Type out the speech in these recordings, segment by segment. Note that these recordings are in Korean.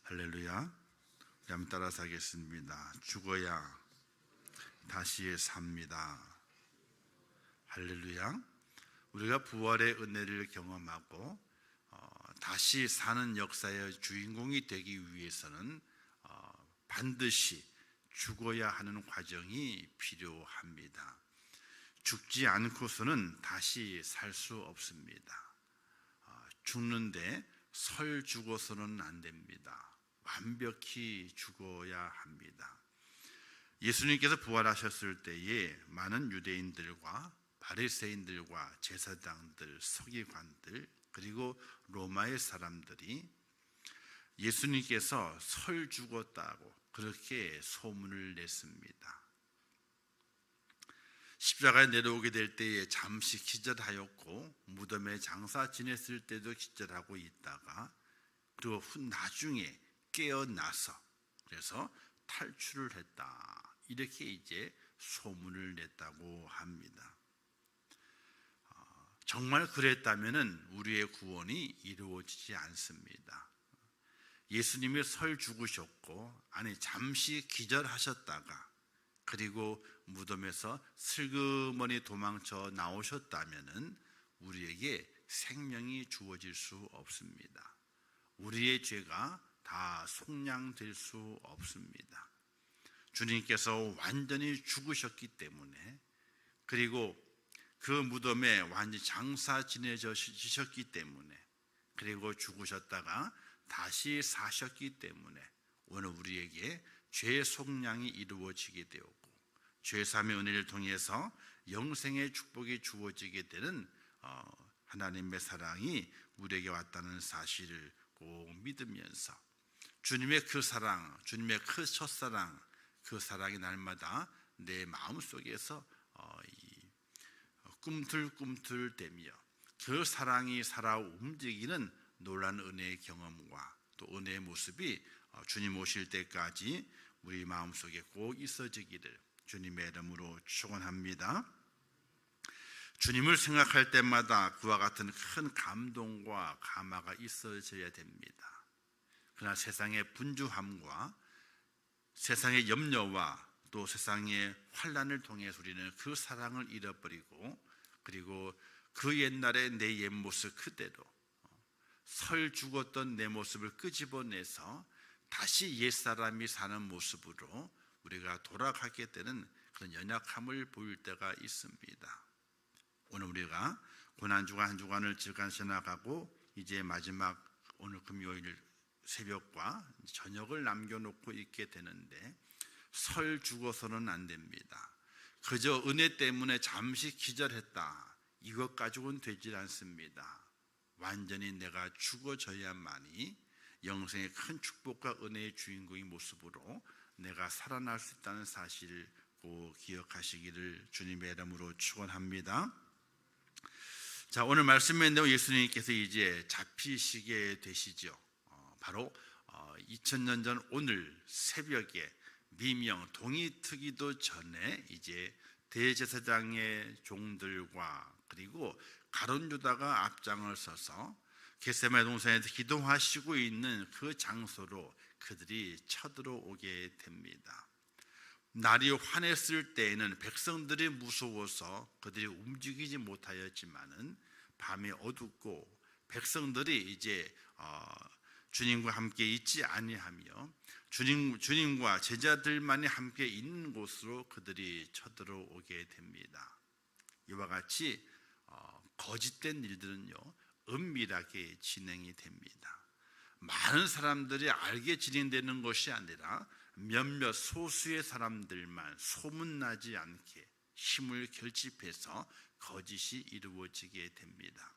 할렐루야. 우리 한번 따라서 하겠습니다. 죽어야 다시 삽니다. 할렐루야. 우리가 부활의 은혜를 경험하고 다시 사는 역사의 주인공이 되기 위해서는 반드시 죽어야 하는 과정이 필요합니다. 죽지 않고서는 다시 살 수 없습니다. 죽는데 설 죽어서는 안 됩니다. 완벽히 죽어야 합니다. 예수님께서 부활하셨을 때에 많은 유대인들과 바리새인들과 제사장들, 서기관들, 그리고 로마의 사람들이 예수님께서 설 죽었다고 그렇게 소문을 냈습니다. 십자가에 내려오게 될 때에 잠시 기절하였고 무덤에 장사 지냈을 때도 기절하고 있다가 그리고 나중에 깨어나서 그래서 탈출을 했다, 이렇게 이제 소문을 냈다고 합니다. 정말 그랬다면 우리의 구원이 이루어지지 않습니다. 예수님이 설 죽으셨고 아니 잠시 기절하셨다가 그리고 무덤에서 슬그머니 도망쳐 나오셨다면 우리에게 생명이 주어질 수 없습니다. 우리의 죄가 다 속량될 수 없습니다. 주님께서 완전히 죽으셨기 때문에, 그리고 그 무덤에 완전히 장사 지내셨기 때문에, 그리고 죽으셨다가 다시 사셨기 때문에 오늘 우리에게 죄 속량이 이루어지게 되었고 죄사함의 은혜를 통해서 영생의 축복이 주어지게 되는 하나님의 사랑이 우리에게 왔다는 사실을 꼭 믿으면서 주님의 그 사랑, 주님의 그 첫사랑, 그 사랑이 날마다 내 마음속에서 꿈틀꿈틀대며 그 사랑이 살아 움직이는 놀라운 은혜의 경험과 또 은혜의 모습이 주님 오실 때까지 우리 마음속에 꼭 있어지기를 주님의 이름으로 축원합니다. 주님을 생각할 때마다 그와 같은 큰 감동과 감화가 있어져야 됩니다. 그러나 세상의 분주함과 세상의 염려와 또 세상의 환난을 통해서 우리는 그 사랑을 잃어버리고, 그리고 그 옛날의 내 옛 모습 그대로 설 죽었던 내 모습을 끄집어내서 다시 옛사람이 사는 모습으로 우리가 돌아가게 되는 그런 연약함을 보일 때가 있습니다. 오늘 우리가 고난주간 한 주간을 지나가고 이제 마지막 오늘 금요일 새벽과 저녁을 남겨놓고 있게 되는데 설 죽어서는 안 됩니다. 그저 은혜 때문에 잠시 기절했다, 이것 가지고는 되질 않습니다. 완전히 내가 죽어져야만이 영생의 큰 축복과 은혜의 주인공의 모습으로 내가 살아날 수 있다는 사실을 꼭 기억하시기를 주님의 이름으로 축원합니다. 자, 오늘 말씀의 내용, 예수님께서 이제 잡히시게 되시죠. 바로 2000년 전 오늘 새벽에 미명 동이 트기도 전에 이제 대제사장의 종들과 그리고 가룟 유다가 앞장을 서서 겟세마네 동산에서 기도하시고 있는 그 장소로 그들이 쳐들어오게 됩니다. 날이 환했을 때에는 백성들이 무서워서 그들이 움직이지 못하였지만은 밤이 어둡고 백성들이 이제 주님과 함께 있지 아니하며 주님과 제자들만이 함께 있는 곳으로 그들이 쳐들어오게 됩니다. 이와 같이 거짓된 일들은요 은밀하게 진행이 됩니다. 많은 사람들이 알게 진행되는 것이 아니라 몇몇 소수의 사람들만 소문나지 않게 힘을 결집해서 거짓이 이루어지게 됩니다.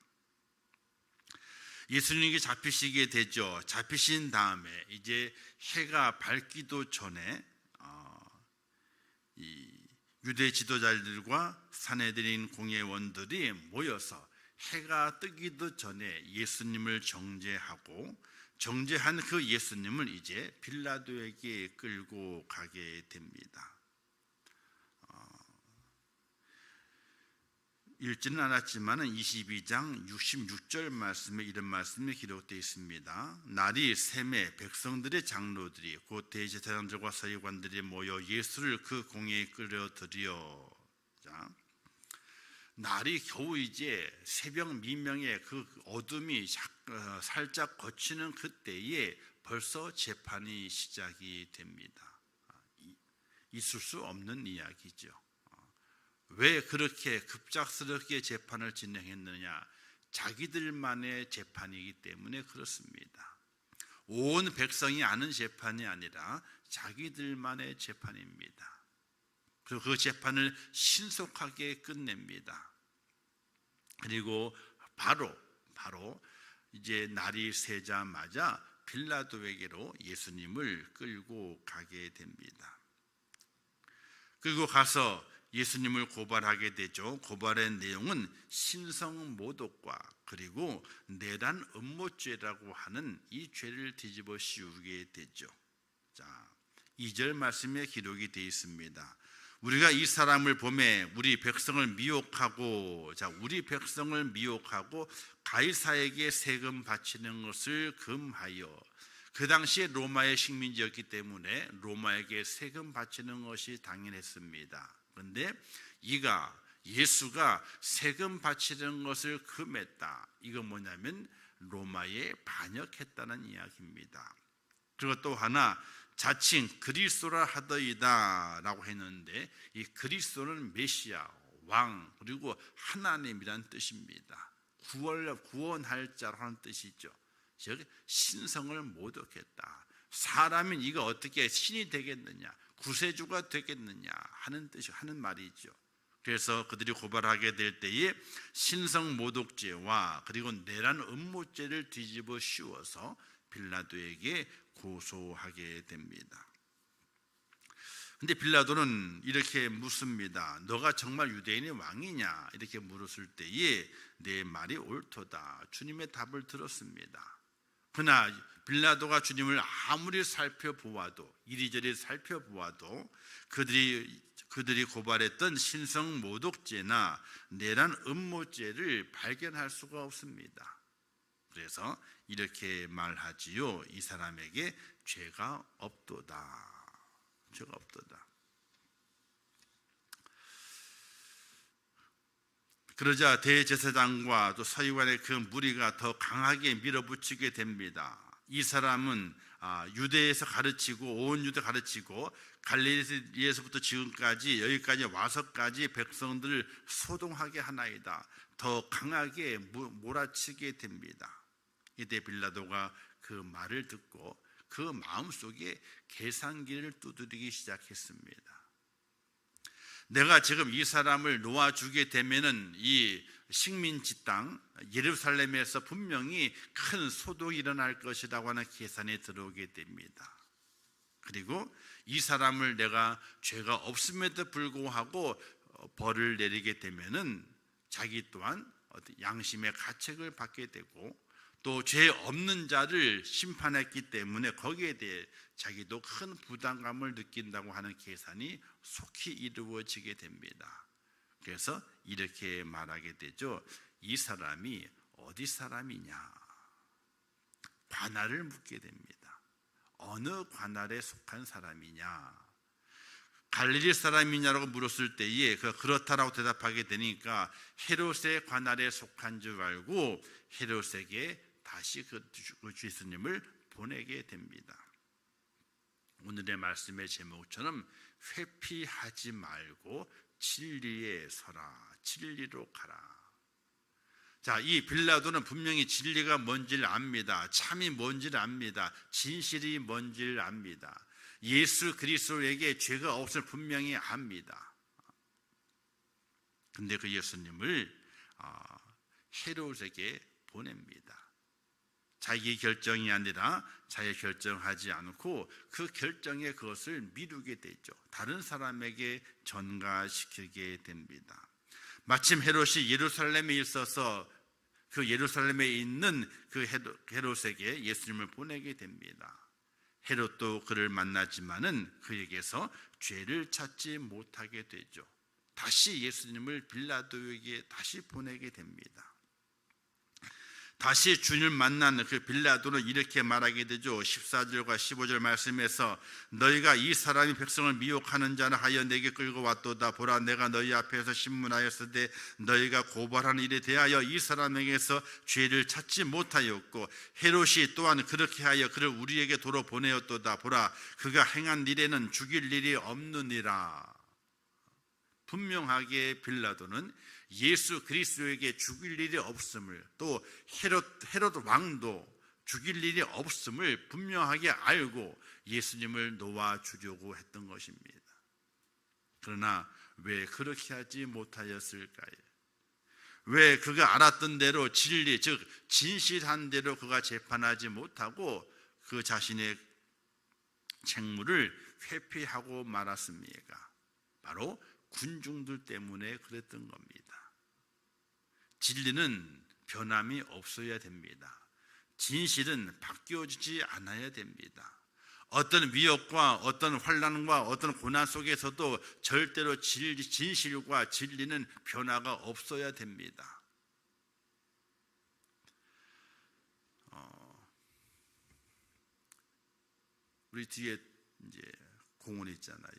예수님이 잡히시게 되죠. 잡히신 다음에 이제 해가 밝기도 전에 이 유대 지도자들과 산헤드린 공회원들이 모여서 해가 뜨기도 전에 예수님을 정죄한 그 예수님을 이제 빌라도에게 끌고 가게 됩니다. 읽지는 않았지만 22장 66절 말씀에 이런 말씀이 기록되어 있습니다. 날이 샘에 백성들의 장로들이 곧 대제사장들과 서기관들이 모여 예수를 그 공회에 끌어들여. 자, 날이 겨우 이제 새벽 미명에 그 어둠이 살짝 걷히는 그때에 벌써 재판이 시작이 됩니다. 있을 수 없는 이야기죠. 왜 그렇게 급작스럽게 재판을 진행했느냐? 자기들만의 재판이기 때문에 그렇습니다. 온 백성이 아는 재판이 아니라 자기들만의 재판입니다. 그리고 그 재판을 신속하게 끝냅니다. 그리고 바로 이제 날이 새자마자 빌라도에게로 예수님을 끌고 가게 됩니다. 그리고 가서 예수님을 고발하게 되죠. 고발의 내용은 신성모독과 그리고 내란 음모죄라고 하는 이 죄를 뒤집어 씌우게 되죠. 자, 2절 말씀에 기록이 되어 있습니다. 우리가 이 사람을 보매 우리 백성을 미혹하고 가이사에게 세금 바치는 것을 금하여. 그 당시에 로마의 식민지였기 때문에 로마에게 세금 바치는 것이 당연했습니다. 그런데 예수가 세금 바치는 것을 금했다. 이건 뭐냐면 로마에 반역했다는 이야기입니다. 그리고 또 하나 자칭 그리스도라 하더이다 라고 했는데 이 그리스도는 메시아, 왕 그리고 하나님이란 뜻입니다. 구원할 자라는 뜻이죠. 즉 신성을 모독했다. 사람이 이가 어떻게 신이 되겠느냐, 구세주가 되겠느냐 하는 말이죠. 그래서 그들이 고발하게 될 때에 신성 모독죄와 그리고 내란 음모죄를 뒤집어 씌워서 빌라도에게 고소하게 됩니다. 근데 빌라도는 이렇게 묻습니다. 너가 정말 유대인의 왕이냐? 이렇게 물었을 때에 내 말이 옳도다. 주님의 답을 들었습니다. 그러나 빌라도가 주님을 아무리 살펴보아도 이리저리 살펴보아도 그들이 고발했던 신성 모독죄나 내란 음모죄를 발견할 수가 없습니다. 그래서 이렇게 말하지요. 이 사람에게 죄가 없도다. 죄가 없도다. 그러자 대제사장과 또 서기관의 그 무리가 더 강하게 밀어붙이게 됩니다. 이 사람은 유대에서 가르치고 온 유대 가르치고 갈릴리에서부터 지금까지 여기까지 와서까지 백성들을 소동하게 하나이다. 더 강하게 몰아치게 됩니다. 이때 빌라도가 그 말을 듣고 그 마음속에 계산기를 두드리기 시작했습니다. 내가 지금 이 사람을 놓아주게 되면은 이 식민지 땅 예루살렘에서 분명히 큰 소동이 일어날 것이라고 하는 계산에 들어오게 됩니다. 그리고 이 사람을 내가 죄가 없음에도 불구하고 벌을 내리게 되면은 자기 또한 양심의 가책을 받게 되고 또 죄 없는 자를 심판했기 때문에 거기에 대해 자기도 큰 부담감을 느낀다고 하는 계산이 속히 이루어지게 됩니다. 그래서 이렇게 말하게 되죠. 이 사람이 어디 사람이냐? 관할을 묻게 됩니다. 어느 관할에 속한 사람이냐? 갈릴리 사람이냐라고 물었을 때에 그렇다라고 대답하게 되니까 헤롯의 관할에 속한 줄 알고 헤롯에게 다시 그 예수님을 보내게 됩니다. 오늘의 말씀의 제목처럼 회피하지 말고 진리에 서라, 진리로 가라. 자, 이 빌라도는 분명히 진리가 뭔지를 압니다. 참이 뭔지를 압니다. 진실이 뭔지를 압니다. 예수 그리스도에게 죄가 없을 분명히 압니다. 근데 그 예수님을 헤롯에게 보냅니다. 자기 결정이 아니라 자기 결정하지 않고 그 결정에 그것을 미루게 되죠. 다른 사람에게 전가시키게 됩니다. 마침 헤롯이 예루살렘에 있어서 그 예루살렘에 있는 그 헤롯에게 예수님을 보내게 됩니다. 헤롯도 그를 만나지만은 그에게서 죄를 찾지 못하게 되죠. 다시 예수님을 빌라도에게 다시 보내게 됩니다. 다시 주님을 만난 그 빌라도는 이렇게 말하게 되죠. 14절과 15절 말씀에서 너희가 이 사람이 백성을 미혹하는 자라 하여 내게 끌고 왔도다. 보라, 내가 너희 앞에서 신문하였으되 너희가 고발하는 일에 대하여 이 사람에게서 죄를 찾지 못하였고 헤롯이 또한 그렇게 하여 그를 우리에게 도로 보내었도다. 보라, 그가 행한 일에는 죽일 일이 없느니라. 분명하게 빌라도는 예수 그리스도에게 죽일 일이 없음을, 또 헤롯 왕도 죽일 일이 없음을 분명하게 알고 예수님을 놓아주려고 했던 것입니다. 그러나 왜 그렇게 하지 못하였을까요? 왜 그가 알았던 대로 진리, 즉 진실한 대로 그가 재판하지 못하고 그 자신의 책무를 회피하고 말았습니까? 바로 군중들 때문에 그랬던 겁니다. 진리는 변함이 없어야 됩니다. 진실은 바뀌어지지 않아야 됩니다. 어떤 위협과 어떤 환난과 어떤 고난 속에서도 절대로 진실과 진리는 변화가 없어야 됩니다. 우리 뒤에 이제 공원 있잖아요.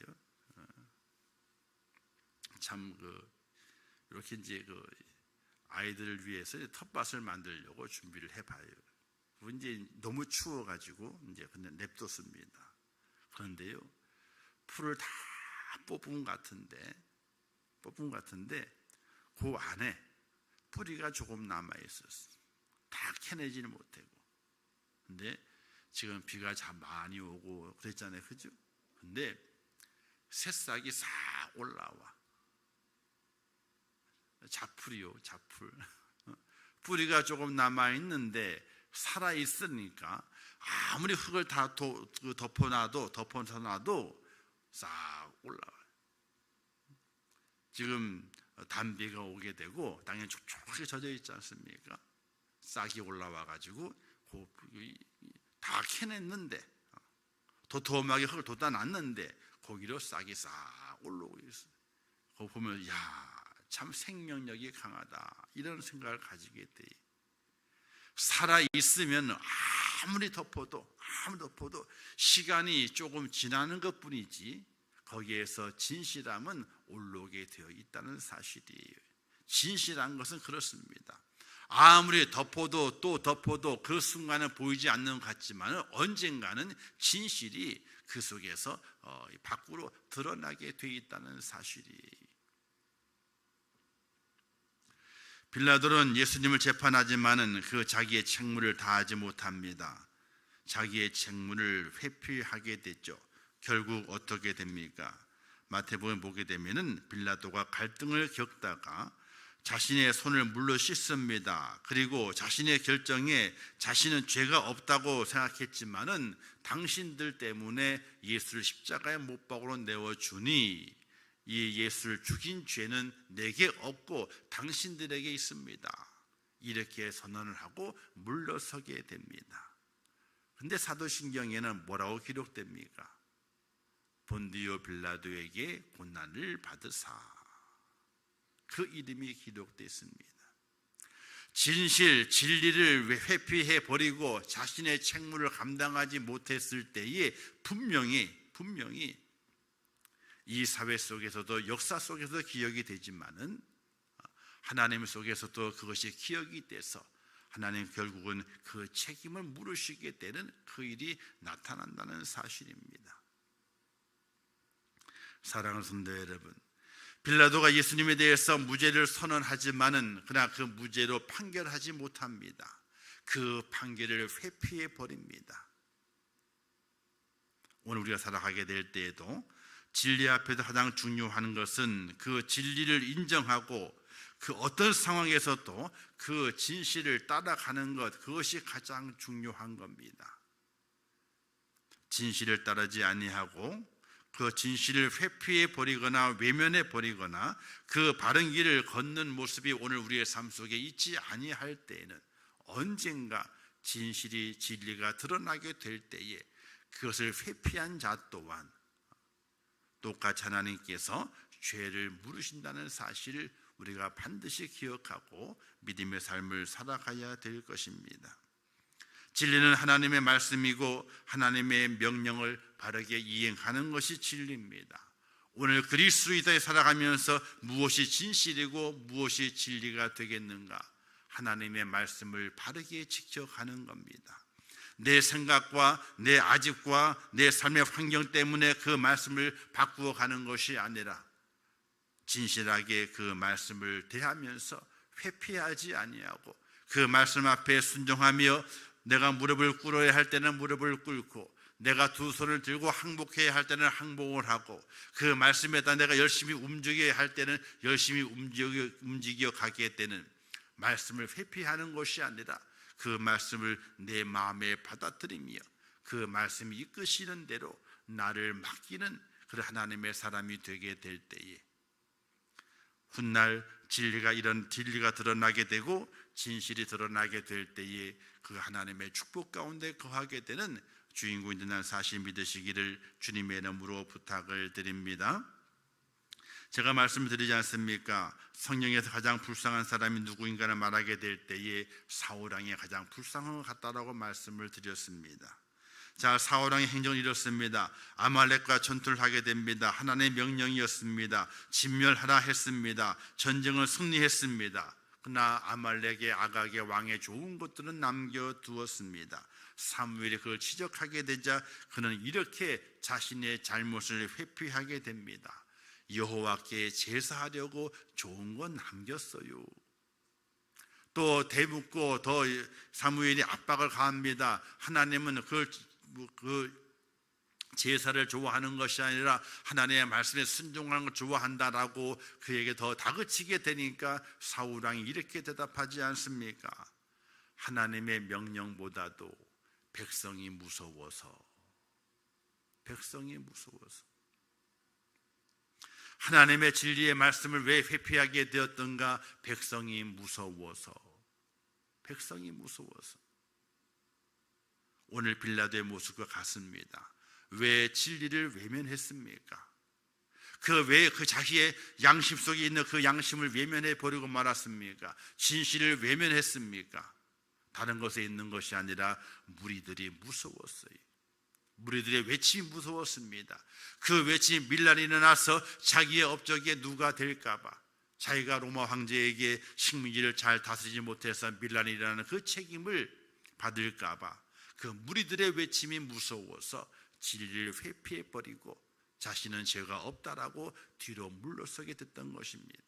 참 이렇게 이제 아이들을 위해서 텃밭을 만들려고 준비를 해봐요. 이제 너무 추워가지고 이제 그냥 냅뒀습니다. 그런데요, 풀을 다 뽑은 것 같은데 그 안에 뿌리가 조금 남아 있었어. 다 캐내지는 못하고. 근데 지금 비가 참 많이 오고 그랬잖아요, 그죠? 근데 새싹이 싹 올라와. 자풀이요, 자풀. 뿌리가 조금 남아있는데 살아있으니까 아무리 흙을 다 덮어놔도 싹 올라와요. 지금 단비가 오게 되고 땅에 촉촉하게 젖어 있지 않습니까? 싹이 올라와가지고 다 캐냈는데, 도톰하게 흙을 돋아놨는데 거기로 싹이 싹 올라오고 있어요. 그거 보면 참 생명력이 강하다, 이런 생각을 가지게 돼요. 살아있으면 아무리 덮어도 시간이 조금 지나는 것뿐이지 거기에서 진실함은 올라오게 되어 있다는 사실이에요. 진실한 것은 그렇습니다. 아무리 덮어도 또 덮어도 그 순간은 보이지 않는 것 같지만 언젠가는 진실이 그 속에서 밖으로 드러나게 되어 있다는 사실이에요. 빌라도는 예수님을 재판하지만은 그 자기의 책무를 다하지 못합니다. 자기의 책무를 회피하게 됐죠. 결국 어떻게 됩니까? 마태복음 보게 되면은 빌라도가 갈등을 겪다가 자신의 손을 물로 씻습니다. 그리고 자신의 결정에 자신은 죄가 없다고 생각했지만은 당신들 때문에 예수를 십자가에 못 박으러 내어주니 이 예수를 죽인 죄는 내게 없고 당신들에게 있습니다. 이렇게 선언을 하고 물러서게 됩니다. 그런데 사도신경에는 뭐라고 기록됩니까? 본디오 빌라도에게 고난을 받으사, 그 이름이 기록되어 있습니다. 진리를 회피해 버리고 자신의 책무를 감당하지 못했을 때에 분명히 이 사회 속에서도, 역사 속에서도 기억이 되지만은 하나님 속에서도 그것이 기억이 돼서 하나님 결국은 그 책임을 물으시게 되는 그 일이 나타난다는 사실입니다. 사랑하는 성도 여러분, 빌라도가 예수님에 대해서 무죄를 선언하지만은 그러나 그 무죄로 판결하지 못합니다. 그 판결을 회피해 버립니다. 오늘 우리가 살아가게 될 때에도 진리 앞에서 가장 중요한 것은 그 진리를 인정하고 그 어떤 상황에서도 그 진실을 따라가는 것, 그것이 가장 중요한 겁니다. 진실을 따르지 아니하고 그 진실을 회피해 버리거나 외면해 버리거나 그 바른 길을 걷는 모습이 오늘 우리의 삶 속에 있지 아니할 때에는 언젠가 진리가 드러나게 될 때에 그것을 회피한 자 또한 똑같이 하나님께서 죄를 물으신다는 사실을 우리가 반드시 기억하고 믿음의 삶을 살아가야 될 것입니다. 진리는 하나님의 말씀이고 하나님의 명령을 바르게 이행하는 것이 진리입니다. 오늘 그리스도인이 살아가면서 무엇이 진실이고 무엇이 진리가 되겠는가? 하나님의 말씀을 바르게 지켜가는 겁니다. 내 생각과 내 아집과 내 삶의 환경 때문에 그 말씀을 바꾸어 가는 것이 아니라 진실하게 그 말씀을 대하면서 회피하지 아니하고 그 말씀 앞에 순종하며 내가 무릎을 꿇어야 할 때는 무릎을 꿇고 내가 두 손을 들고 항복해야 할 때는 항복을 하고 그 말씀에다 내가 열심히 움직여야 할 때는 열심히 움직여 가게 되는 말씀을 회피하는 것이 아니라 그 말씀을 내 마음에 받아들이며 그 말씀이 이끄시는 대로 나를 맡기는 그런 하나님의 사람이 되게 될 때에 훗날 이런 진리가 드러나게 되고 진실이 드러나게 될 때에 그 하나님의 축복 가운데 거하게 되는 주인공이 되는 사실 믿으시기를 주님의 이름으로 부탁을 드립니다. 제가 말씀을 드리지 않습니까? 성령에서 가장 불쌍한 사람이 누구인가를 말하게 될 때에 사울왕이 가장 불쌍한 것 같다라고 말씀을 드렸습니다. 자, 사울왕의 행정을 이뤘습니다. 아말렉과 전투를 하게 됩니다. 하나님의 명령이었습니다. 진멸하라 했습니다. 전쟁을 승리했습니다. 그러나 아말렉의 아각의 왕의 좋은 것들은 남겨두었습니다. 사무엘이 그걸 지적하게 되자 그는 이렇게 자신의 잘못을 회피하게 됩니다. 여호와께 제사하려고 좋은 건 남겼어요. 또 대묻고 더 사무엘이 압박을 가합니다. 하나님은 그 제사를 좋아하는 것이 아니라 하나님의 말씀에 순종하는 걸 좋아한다라고 그에게 더 다그치게 되니까 사울왕이 이렇게 대답하지 않습니까? 하나님의 명령보다도 백성이 무서워서 하나님의 진리의 말씀을 왜 회피하게 되었던가? 백성이 무서워서. 오늘 빌라도의 모습과 같습니다. 왜 진리를 외면했습니까? 그 자기의 양심 속에 있는 그 양심을 외면해 버리고 말았습니까? 진실을 외면했습니까? 다른 것에 있는 것이 아니라 무리들이 무서웠어요. 무리들의 외침이 무서웠습니다. 그 외침이 밀란이 일어나서 자기의 업적에 누가 될까봐, 자기가 로마 황제에게 식민지를 잘 다스리지 못해서 밀란이 일어나는 그 책임을 받을까봐 그 무리들의 외침이 무서워서 진리를 회피해버리고 자신은 죄가 없다라고 뒤로 물러서게 됐던 것입니다.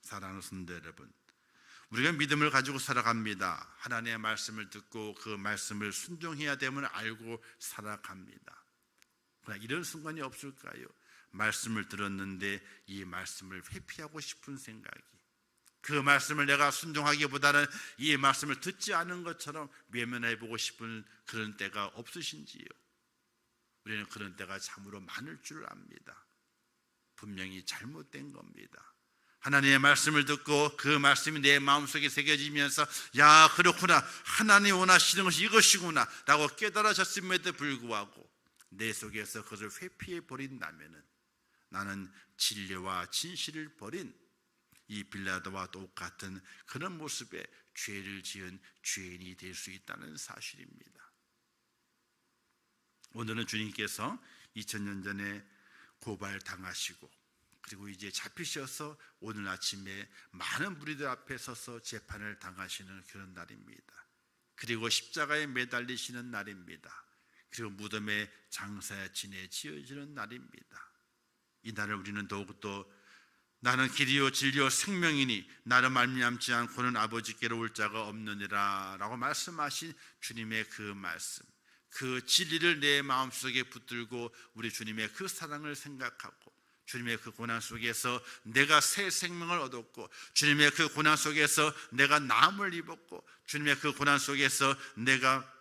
사랑하는 성도 여러분, 우리가 믿음을 가지고 살아갑니다. 하나님의 말씀을 듣고 그 말씀을 순종해야 됨을 알고 살아갑니다. 그러나 이런 순간이 없을까요? 말씀을 들었는데 이 말씀을 회피하고 싶은 생각이, 그 말씀을 내가 순종하기보다는 이 말씀을 듣지 않은 것처럼 외면해보고 싶은 그런 때가 없으신지요? 우리는 그런 때가 참으로 많을 줄 압니다. 분명히 잘못된 겁니다. 하나님의 말씀을 듣고 그 말씀이 내 마음속에 새겨지면서 야, 그렇구나, 하나님이 원하시는 것이 이것이구나 라고 깨달아졌음에도 불구하고 내 속에서 그것을 회피해 버린다면 나는 진리와 진실을 버린 이 빌라도와 똑같은 그런 모습의 죄를 지은 죄인이 될 수 있다는 사실입니다. 오늘은 주님께서 2000년 전에 고발당하시고 그리고 이제 잡히셔서 오늘 아침에 많은 무리들 앞에 서서 재판을 당하시는 그런 날입니다. 그리고 십자가에 매달리시는 날입니다. 그리고 무덤에 장사에 지어지는 날입니다. 이 날을 우리는 더욱더 나는 길이요 진리요 생명이니 나를 말미암지 않고는 아버지께로 올 자가 없느니라 라고 말씀하신 주님의 그 말씀, 그 진리를 내 마음속에 붙들고 우리 주님의 그 사랑을 생각하고 주님의 그 고난 속에서 내가 새 생명을 얻었고 주님의 그 고난 속에서 내가 나음을 입었고 주님의 그 고난 속에서 내가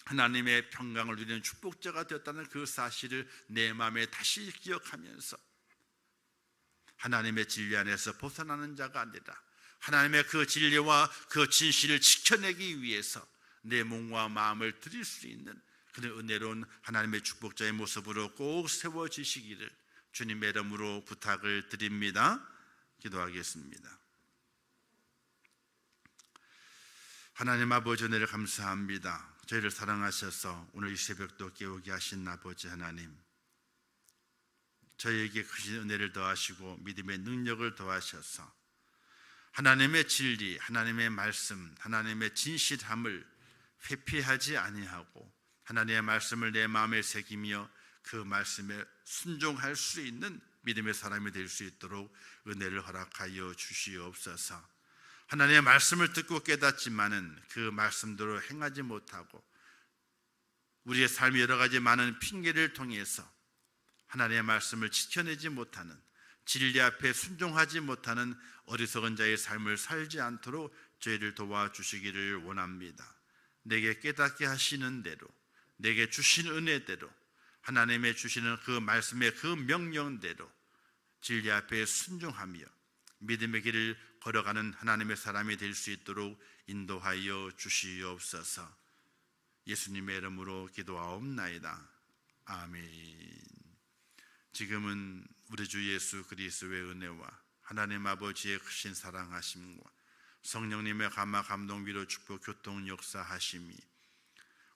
하나님의 평강을 누리는 축복자가 되었다는 그 사실을 내 마음에 다시 기억하면서 하나님의 진리 안에서 벗어나는 자가 아니라 하나님의 그 진리와 그 진실을 지켜내기 위해서 내 몸과 마음을 드릴 수 있는 그런 은혜로운 하나님의 축복자의 모습으로 꼭 세워지시기를 주님의 이름으로 부탁을 드립니다. 기도하겠습니다. 하나님 아버지, 은혜를 감사합니다. 저희를 사랑하셔서 오늘 이 새벽도 깨우게 하신 아버지 하나님, 저희에게 크신 은혜를 더하시고 믿음의 능력을 더하셔서 하나님의 진리, 하나님의 말씀, 하나님의 진실함을 회피하지 아니하고 하나님의 말씀을 내 마음에 새기며 그 말씀에 순종할 수 있는 믿음의 사람이 될 수 있도록 은혜를 허락하여 주시옵소서. 하나님의 말씀을 듣고 깨닫지만은 그 말씀대로 행하지 못하고 우리의 삶이 여러 가지 많은 핑계를 통해서 하나님의 말씀을 지켜내지 못하는, 진리 앞에 순종하지 못하는 어리석은 자의 삶을 살지 않도록 저희를 도와주시기를 원합니다. 내게 깨닫게 하시는 대로, 내게 주신 은혜대로, 하나님의 주시는 그 말씀의 그 명령대로 진리 앞에 순종하며 믿음의 길을 걸어가는 하나님의 사람이 될 수 있도록 인도하여 주시옵소서. 예수님의 이름으로 기도하옵나이다. 아멘. 지금은 우리 주 예수 그리스도의 은혜와 하나님 아버지의 크신 사랑하심과 성령님의 감화 감동 위로 축복 교통 역사하심이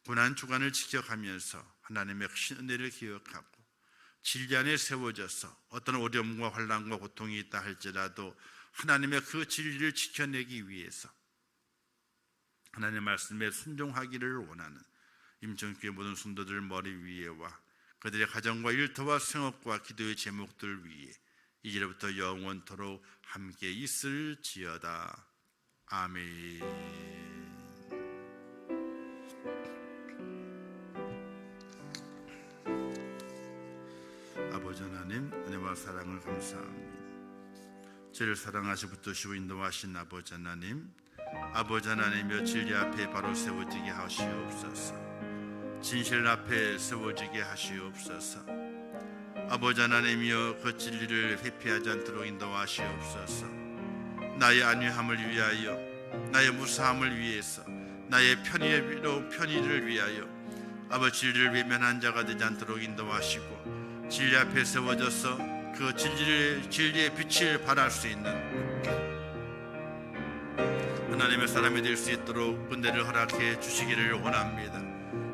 고난 주간을 지켜가면서 하나님의 크신 은혜를 기억하고 진리 안에 세워져서 어떤 어려움과 환난과 고통이 있다 할지라도 하나님의 그 진리를 지켜내기 위해서 하나님의 말씀에 순종하기를 원하는 임정교회 모든 성도들 머리 위에와 그들의 가정과 일터와 생업과 기도의 제목들 위에 이제부터 영원토록 함께 있을지어다. 아멘. 아버지 하나님, 은혜와 사랑을 감사합니다. 저를 사랑하시고 붙드시고 인도하신 아버지 하나님, 아버지 하나님이여 진리 앞에 바로 세워지게 하시옵소서. 진실 앞에 세워지게 하시옵소서. 아버지 하나님이여 그 진리를 회피하지 않도록 인도하시옵소서. 나의 안위함을 위하여, 나의 무사함을 위해서, 나의 편의를 위하여 아버지 진리를 외면한 자가 되지 않도록 인도하시고 진리 앞에 세워져서 그 진리의 빛을 발할 수 있는 하나님의 사람이 될 수 있도록 은혜를 허락해 주시기를 원합니다.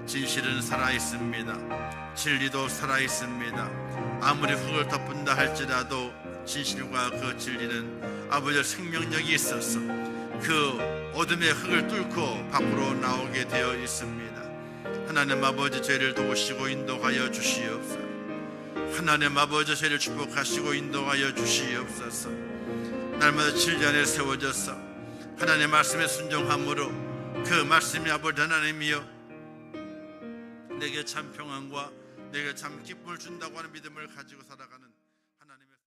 진실은 살아있습니다. 진리도 살아있습니다. 아무리 흙을 덮은다 할지라도 진실과 그 진리는 아버지의 생명력이 있어서 그 어둠의 흙을 뚫고 밖으로 나오게 되어 있습니다. 하나님 아버지, 저희를 도우시고 인도하여 주시옵소서. 하나님 아버지, 저희를 축복하시고 인도하여 주시옵소서. 날마다 진리 안에 세워져서 하나님의 말씀에 순종함으로 그 말씀이 아버지 하나님이여 내게 참 평안과 내게 참 기쁨을 준다고 하는 믿음을 가지고 살아가는